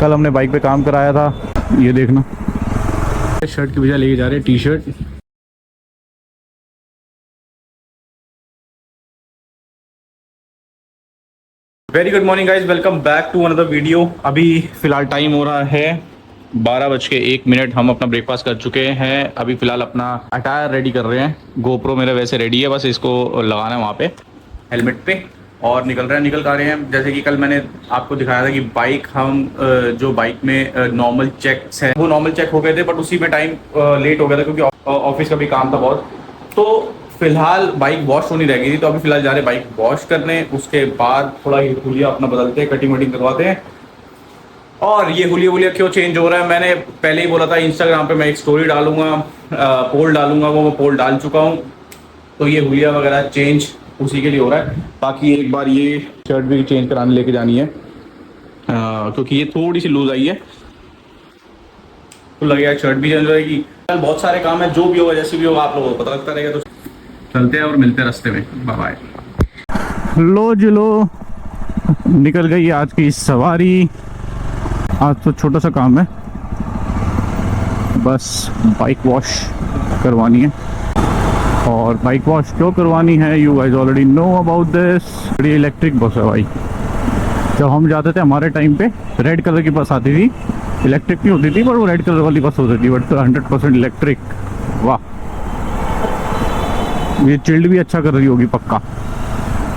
कल हमने बाइक पे काम कराया था, ये देखना। शर्ट की वजह लेके जा रहे हैं T shirt. Very good morning guys, welcome back to another video. अभी फिलहाल टाइम हो रहा है 12:01। हम अपना ब्रेकफास्ट कर चुके हैं। अभी फिलहाल अपना अटायर रेडी कर रहे हैं। गोप्रो मेरा वैसे रेडी है, बस इसको लगाना है वहाँ पे हेलमेट पे और निकल रहे हैं। जैसे कि कल मैंने आपको दिखाया था कि बाइक हम जो बाइक में नॉर्मल चेक्स हैं वो नॉर्मल चेक हो गए थे, बट उसी में टाइम लेट हो गया था क्योंकि ऑफिस का भी काम था बहुत। तो फिलहाल बाइक वॉश होनी रह गई थी, तो अभी फिलहाल जा रहे बाइक वॉश करने। उसके बाद थोड़ा ये हुलिया अपना बदलते हैं, कटिंग वटिंग करवाते हैं। और ये हुलिया क्यों चेंज हो रहा है, मैंने पहले ही बोला था इंस्टाग्राम पे मैं एक स्टोरी डालूंगा, पोल डालूंगा, वो मैं पोल डाल चुका हूँ। तो ये हुलिया वगैरह चेंज उसी के लिए हो रहा है। बाकी एक बार ये शर्ट भी चेंज कराने लेके जानी है क्योंकि ये थोड़ी सी लूज आई है, तो लगेगा शर्ट भी चेंज रहेगी। कल बहुत सारे काम है, जो भी होगा जैसे भी होगा आप लोगों को पता लगता रहेगा। तो चलते हैं और मिलते हैं रास्ते में। Bye bye. लो जी लो, निकल गई आज की सवारी। आज तो छोटा सा काम है, बस बाइक वॉश करवानी है। और बाइक वॉश क्यों करवानी है, you guys already know about this. बड़ी इलेक्ट्रिक बस है भाई। जब हम जाते थे हमारे टाइम पे रेड कलर की बस आती थी, इलेक्ट्रिक नहीं होती थी पर वो रेड कलर वाली बस होती थी, बट 100% इलेक्ट्रिक। वाह, ये चिल्ड भी अच्छा कर रही होगी पक्का।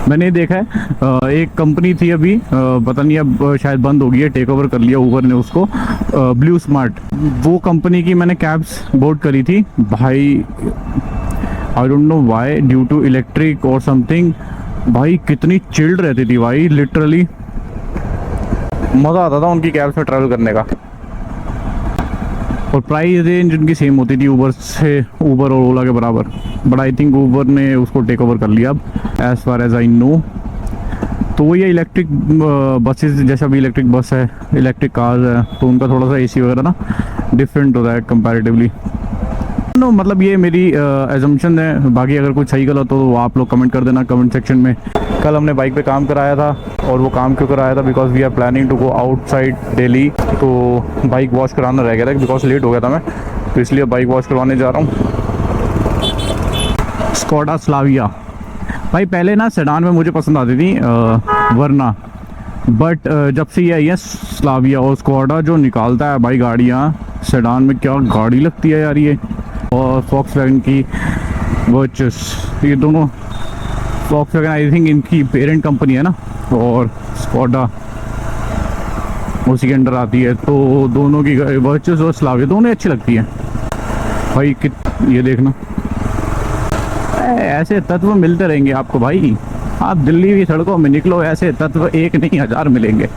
मैंने देखा है एक कंपनी थी अभी, पता नहीं अब शायद बंद हो गई है, टेक ओवर कर लिया उबर ने उसको, ब्लू स्मार्ट। वो कंपनी की मैंने कैब्स बोर्ड करी थी भाई। I don't know why, due to electric और समथिंग। भाई कितनी चिल्ड रहती थी भाई, लिटरली मज़ा आता था उनकी कैब से ट्रैवल करने का। और प्राइस रेंज उनकी सेम होती थी उबर से, उबर और ओला के बराबर। बट आई थिंक उबर ने उसको टेक ओवर कर लिया अब, as far as I know. तो ये इलेक्ट्रिक बसेस जैसा भी इलेक्ट्रिक बस है, इलेक्ट्रिक कार्स है, तो उनका थोड़ा सा एसी वगैरह ना डिफरेंट होता है कंपैरेटिवली। नो मतलब ये मेरी एजम्पशन है, बाकी अगर कुछ सही गलत हो तो आप लोग कमेंट कर देना कमेंट सेक्शन में। कल हमने बाइक पे काम कराया था, और वो काम क्यों कराया था, because we are planning to go outside Delhi. तो बाइक वॉश कराना रह गया था बिकॉज लेट हो गया था मैं, तो इसलिए बाइक वॉश करवाने जा रहा हूँ। स्कोडा स्लाविया भाई, पहले ना सेडान में मुझे पसंद आती थी वरना, बट जब से ये आई है स्लाविया और स्कोडा जो निकालता है भाई गाड़ियाँ सेडान में, क्या गाड़ी लगती है यार ये। और फॉक्सवैगन की वर्चस, ये दोनों, फॉक्सवैगन आई थिंक इनकी पेरेंट कंपनी है ना, और स्कोडा उसी के अंडर आती है। तो दोनों की वर्चस और स्लाविया दोनों अच्छी लगती है भाई। ये देखना, ऐसे तत्व मिलते रहेंगे आपको भाई। आप दिल्ली की सड़कों में निकलो, ऐसे तत्व एक नहीं 1000 मिलेंगे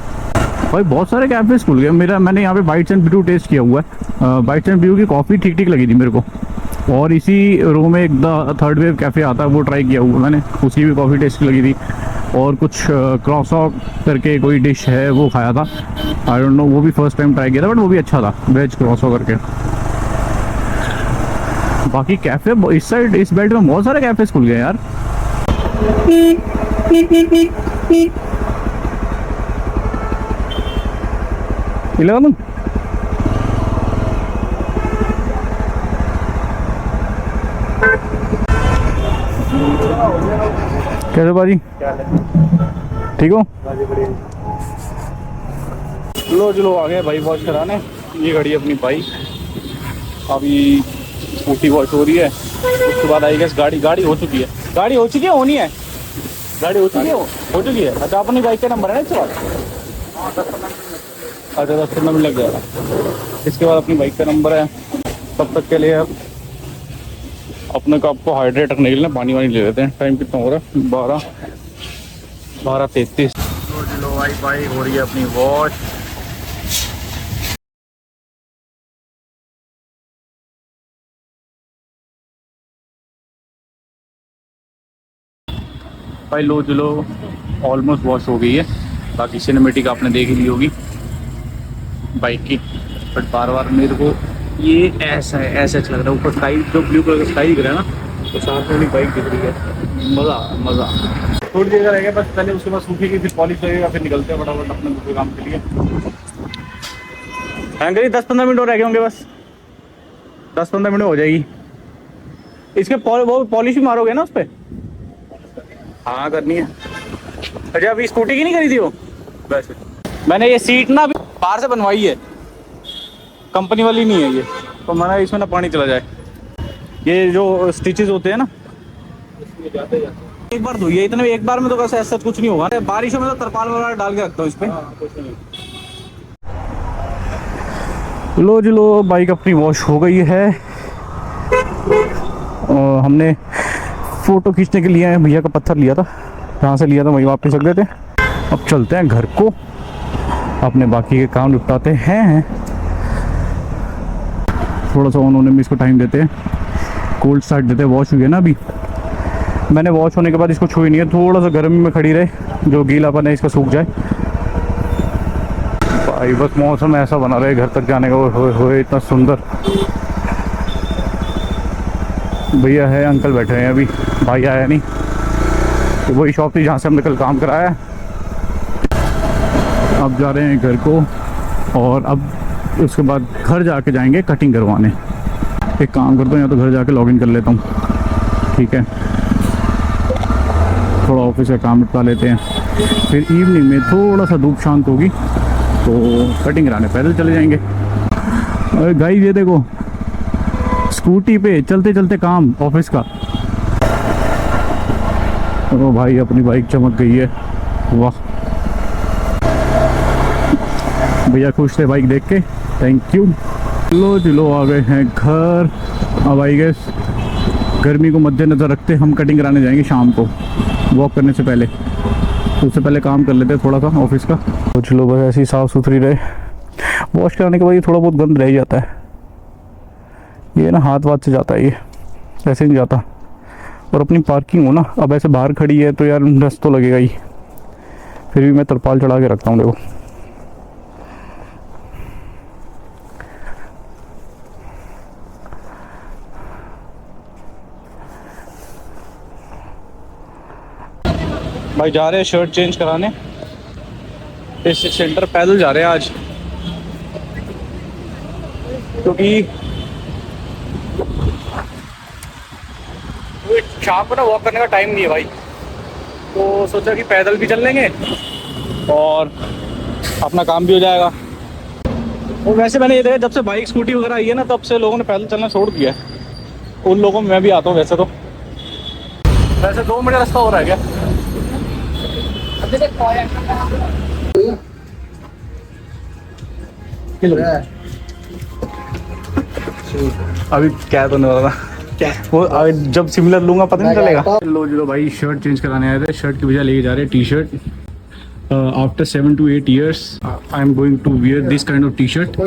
भाई। बहुत सारे कैफे खुल गए। मैंने यहाँ पे बाइट्स एंड ब्रू टेस्ट किया हुआ है। बाइट्स एंड ब्रू की कॉफ़ी ठीक ठीक लगी थी मेरे को। और इसी रो में एक थर्ड वेव कैफ़े आता है, वो ट्राई किया हुआ मैंने, उसकी भी कॉफ़ी टेस्ट लगी थी। और कुछ क्रॉसॉ करके कोई डिश है वो खाया था, आई डोंट नो, वो भी फर्स्ट टाइम ट्राई किया था, बट वो भी अच्छा था, वेज क्रॉसॉ करके। बाकी कैफ़े इस साइड, इस बेल्ट में बहुत सारे कैफ़े खुल गए यार। इलेवन कैसे बाजी, ठीक हो? लो चलो आ गए भाई वॉश कराने। ये गाड़ी अपनी बाइक, अभी स्कूटी वॉश हो रही है, उसके बाद आई गेस गाड़ी हो चुकी है। गाड़ी हो चुकी है, होनी है, गाड़ी हो चुकी है, हो चुकी है। अच्छा अपनी बाइक का नंबर है ना इसके बाद? अच्छा 10-15 मिनट लग जाएगा। इसके बाद अपनी बाइक का नंबर है। तब तक के लिए अब अपने को आपको हाइड्रेट रखने के लिए पानी वानी ले लेते हैं। टाइम कितना हो रहा है? 12:33। लो बाइक हो रही है अपनी वॉश। भाई लो ऑलमोस्ट वॉश हो गई है। बाकी सिनेमेटिक आपने देख ली होगी बाइक की, बट बार बार मेरे को ये ऐसा है, ऐसा अच्छा लग रहा है। ऊपर स्काई, जो ब्लू कलर का स्काई दिख रहा है ना, तो साथ में भी बाइक दिख रही है। मज़ा थोड़ी देर रहेगा बस, पहले उसके बाद सूखेगी, फिर पॉलिश लगेगा, फिर निकलते हैं फटाफट अपने दूसरे काम के लिए। हैंगरी 10-15 मिनट और रह गए होंगे बस, 10-15 मिनट हो जाएगी। इसके वो पॉलिश भी मारोगे ना उस पर? हाँ करनी है। अच्छा अभी स्कूटी की नहीं करी थी वो? वैसे मैंने ये सीट ना अभी बाहर से बनवाई है, कंपनी वाली नहीं है ये, तो मैंने इसमें ना पानी चला जाए। ये जो स्टिचेस होते हैं ना एक बार धोइए, इतने एक बार में तो कैसे ऐसा कुछ नहीं होगा। बारिशों में तो तरपाल वगैरह डाल के रखता हूँ इस पे। लो जी लो, बाइक अपनी वॉश हो गई है और हमने फोटो खींचने के लिए भैया का पत्थर लिया था, जहाँ से लिया था वहीं वापस रख देते। अब चलते हैं घर को, अपने बाकी के काम निपटाते हैं। थोड़ा सा उन्होंने भी इसको टाइम देते हैं, कोल्ड स्टार्ट देते हैं। वॉश हुई है ना अभी, मैंने वॉश होने के बाद इसको छुई नहीं है, थोड़ा सा गर्मी में खड़ी रहे, जो गीलापन है इसका सूख जाए। भाई बस मौसम ऐसा बना रहे घर तक जाने का, हो इतना सुंदर। भैया है, अंकल बैठे हैं, अभी भाई आया नहीं। तो वही शॉप थी जहाँ से हमने कल काम कराया। अब जा रहे हैं घर को और अब उसके बाद घर जाके जाएंगे कटिंग करवाने। एक काम करता हूँ, या तो घर जाके लॉगिन कर लेता हूँ, ठीक है, थोड़ा ऑफिस का काम निपटा लेते हैं, फिर इवनिंग में थोड़ा सा धूप शांत होगी तो कटिंग कराने पैदल चले जाएंगे। अरे गाइस ये देखो, स्कूटी पे चलते चलते काम ऑफिस का। ओ भाई अपनी बाइक चमक गई है, वाह। भैया खुश थे बाइक देख के, थैंक यू। लो जी लो, आ गए हैं घर। अब आई गेस गर्मी को मद्देनज़र रखते हम कटिंग कराने जाएंगे शाम को, वॉक करने से पहले। तो उससे पहले काम कर लेते हैं थोड़ा सा ऑफिस का। तो चलो बस ऐसी साफ़ सुथरी रहे। वॉश कराने के बाद ये थोड़ा बहुत गंद रह ही जाता है, ये ना हाथ वाथ से जाता है, ये ऐसे नहीं जाता। और अपनी पार्किंग हो ना, अब ऐसे बाहर खड़ी है तो यार डस्ट तो लगेगा ही, फिर भी मैं तरपाल चढ़ा के रखता हूँ। देखो भाई जा रहे हैं शर्ट चेंज कराने, इस सेंटर पैदल जा रहे हैं आज, क्योंकि शाम को ना वॉक करने का टाइम नहीं है भाई, तो सोचा कि पैदल भी चल लेंगे और अपना काम भी हो जाएगा। और वैसे मैंने ये देखा जब से बाइक स्कूटी वगैरह आई है ना, तब से लोगों ने पैदल चलना छोड़ दिया है। उन लोगों में मैं भी आता हूँ वैसे तो। वैसे 2 मिनट रास्ता हो रहा है क्या? अभी क्या तो नहीं हो रहा क्या वो, जब सिमिलर लूंगा पता नहीं चलेगा। लो जी लो भाई, शर्ट चेंज कराने आए थे, शर्ट की वजह लेके जा रहे हैं T shirt. After 7 to 8 years I am going to wear this kind of T shirt.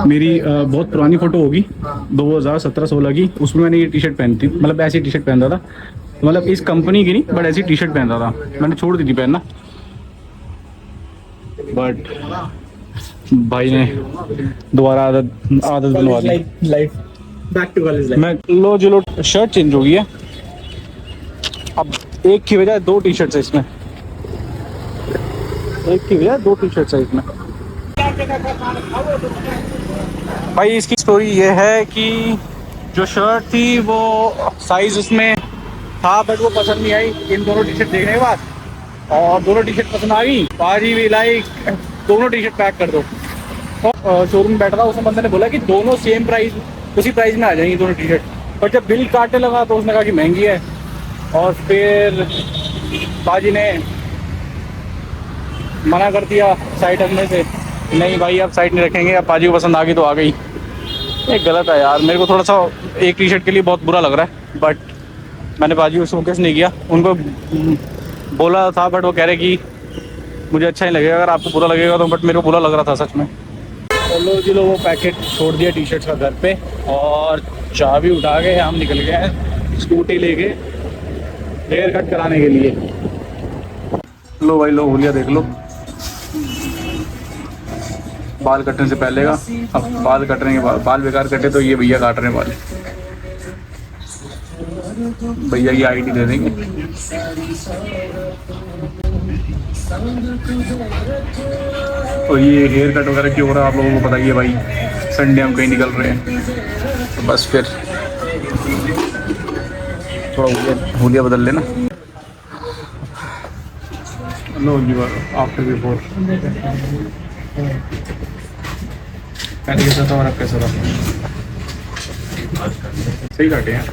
मेरी बहुत पुरानी फोटो होगी 2017-16 की, उसमें मैंने ये टी शर्ट पहनी थी, मतलब ऐसी टी शर्ट पहनता था, मतलब इस कंपनी की नहीं बट ऐसी टी शर्ट पहनता था। मैंने छोड़ दी थी पहनना, बट भाई ने दोबारा आदत बनवा दी। Back to college life. मैं लो जी लो, शर्ट चेंज हो गई है, अब एक की बजाय 2 टी शर्ट्स है इसमें, एक की बजाय 2 टी शर्ट्स है इसमें। भाई इसकी स्टोरी ये है कि जो शर्ट थी वो साइज उसमें था बट वो पसंद नहीं आई इन दोनों टी शर्ट देखने के बाद, और दोनों टी शर्ट पसंद आ गई। पाजी भी लाइक दोनों टी शर्ट पैक कर दो। तो शोरूम में बैठा था, उसमें बंदे ने बोला कि दोनों सेम प्राइस, उसी प्राइस में आ जाएंगी दोनों टी शर्ट, पर जब बिल काटने लगा तो उसने कहा कि महंगी है, और फिर पाजी ने मना कर दिया साइड रखने से। नहीं भाई अब साइड नहीं रखेंगे, अब पाजी को पसंद आ गई तो आ गई। ये गलत है यार, मेरे को थोड़ा सा एक टी शर्ट के लिए बहुत बुरा लग रहा है, बट मैंने पाजी को शोकेस नहीं किया, उनको बोला था बट वो कह रहे कि मुझे अच्छा नहीं लगेगा, अगर आपको बुरा लगेगा तो, बट मेरे को बुरा लग रहा था सच में। चलो जी लो, वो पैकेट छोड़ दिया टी शर्ट्स का घर पे, और चाबी उठा के हम निकल गए हैं स्कूटी लेके हेयर कट कराने के लिए। लो भाई लो, हुलिया देख लो, बाल कटने से पहले का, अब बाल कटने के बाद बाल बेकार कटे तो ये भैया काट रहे हैं बाल। भैया की आईडी दे देंगे। तो ये हेयर कट वगैरह क्यों हो रहा है आप लोगों को बताइए भाई। संडे हम कहीं निकल रहे हैं तो बस फिर थोड़ा हुलिया बदल लेना। नो जी आफ्टर बिफोर पहले कैसा था और अब कैसा था। सही काटे हैं।